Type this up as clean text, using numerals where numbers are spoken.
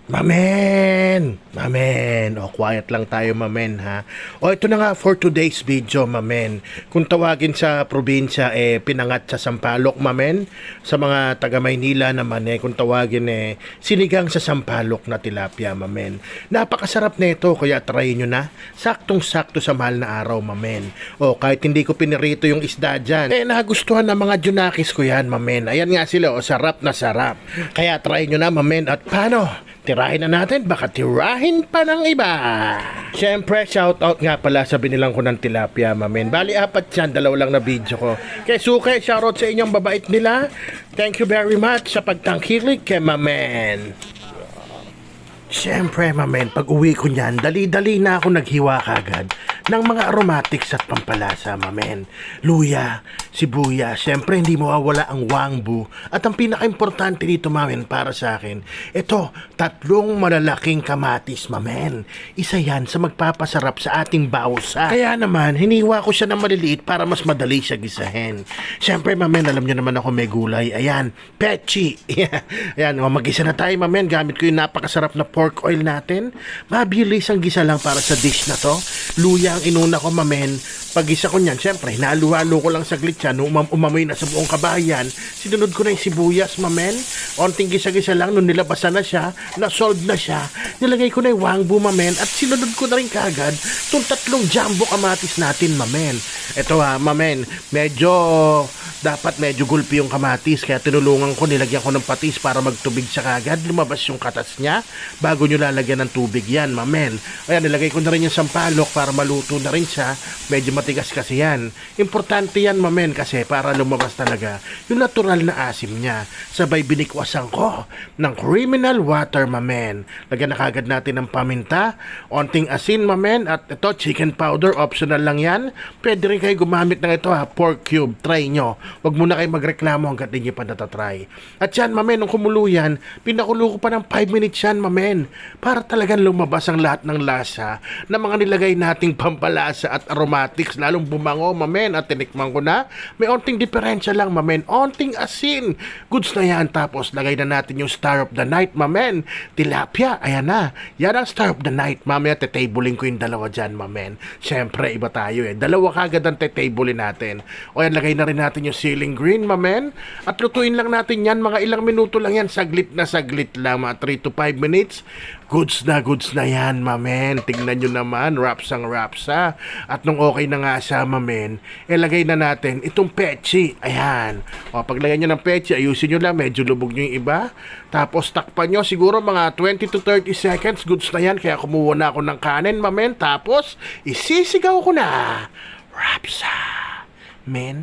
Mamen, o quiet lang tayo mamen ha. O ito na nga for today's video mamen. Kung tawagin sa probinsya pinangat sa Sampaloc mamen. Sa mga taga Maynila naman kung tawagin sinigang sa Sampaloc na tilapia mamen. Napakasarap nito kaya try nyo na. Saktong-sakto sa mahal na araw mamen. O kahit hindi ko pinirito yung isda dyan, nagustuhan ng mga junakis ko yan mamen. Ayan nga sila sarap na sarap. Kaya try nyo na mamen at paano? Tirahin na natin, baka tirahin pa ng iba. Siyempre, shoutout nga pala sa binilang ko ng tilapia, mamen. Bali, 4 yan, 2 lang na video ko. Kay Suke, shoutout sa inyong babait nila. Thank you very much sa pagtangkilik kay mamen. Siyempre, mamen, pag uwi ko niyan, dali-dali na ako naghiwa kagad ng mga aromatics at pampalasa, mamen. Luya, sibuyas, siyempre hindi mawawala ang wangbu. At ang pinaka-importante dito, mamen, para sa akin, ito, 3 malalaking kamatis, mamen. Isa yan sa magpapasarap sa ating bawsa. Kaya naman, hiniwa ko siya ng maliliit para mas madali siya gisahin. Siyempre, mamen, alam niyo naman ako may gulay. Ayan, pechi. Ayan, mag-isa na tayo, mamen. Gamit ko yung napakasarap na pork oil natin. Mabilis ang gisa lang para sa dish na to. Luya ang inuna ko mamen. Pag-gisa ko niyan, syempre, halo-halo ko lang saglit siya. Nung umamoy na sa buong kabayan, sinunod ko na yung sibuyas mamen. Onting gisa-gisa lang, nung nilabasan na siya, na-solve na siya, nilagay ko na yung wangbu mamen. At sinunod ko na rin kagad itong 3 jumbo kamatis natin mamen. Ito mamen, dapat medyo gulpi yung kamatis. Kaya tinulungan ko, nilagyan ko ng patis para magtubig siya kagad. Lumabas yung katas niya bago nyo lalagyan ng tubig yan, mamen. Ayan, nilagay ko na rin yung sampalok para maluto na rin siya. Medyo matigas kasi yan. Importante yan, mamen, kasi para lumabas talaga yung natural na asim niya. Sabay binikwasan ko ng criminal water, mamen. Lagyan na kagad natin ng paminta, onting asin, mamen, at ito, chicken powder, optional lang yan. Pwede rin kayo gumamit ng ito, pork cube. Try nyo. Huwag muna kayo magreklamo hanggat hindi pa natatry. At yan, mamen, nung kumulo yan, pinakulo ko pa ng 5 minutes yan, mamen. Para talagang lumabas ang lahat ng lasa na mga nilagay nating pampalasa at aromatics, lalong bumango, mamen. At tinikman ko na, may onting diferensya lang, mamen. Onting asin. Goods na yan. Tapos, lagay na natin yung star of the night, mamen. Tilapia, ayan na. Yan ang star of the night, mamaya tetabling ko yung 2 dyan, mamen. Siyempre, iba tayo 2 kagad ang tetabling natin. O yan, lagay na rin natin yung ceiling green, mamen. At lutuin lang natin yan, mga ilang minuto lang yan, saglit lang, mga 3 to 5 minutes. Goods na yan, mamen. Tingnan nyo naman, wraps. At nung okay na nga siya, mamen, ilagay na natin itong pechi. Ayan. O, paglagay nyo ng pechi, ayusin nyo lang, medyo lubog nyo yung iba. Tapos takpan nyo, siguro mga 20 to 30 seconds. Goods na yan, kaya kumuha na ako ng kanin, mamen. Tapos, isisigaw ko na. Wraps, men.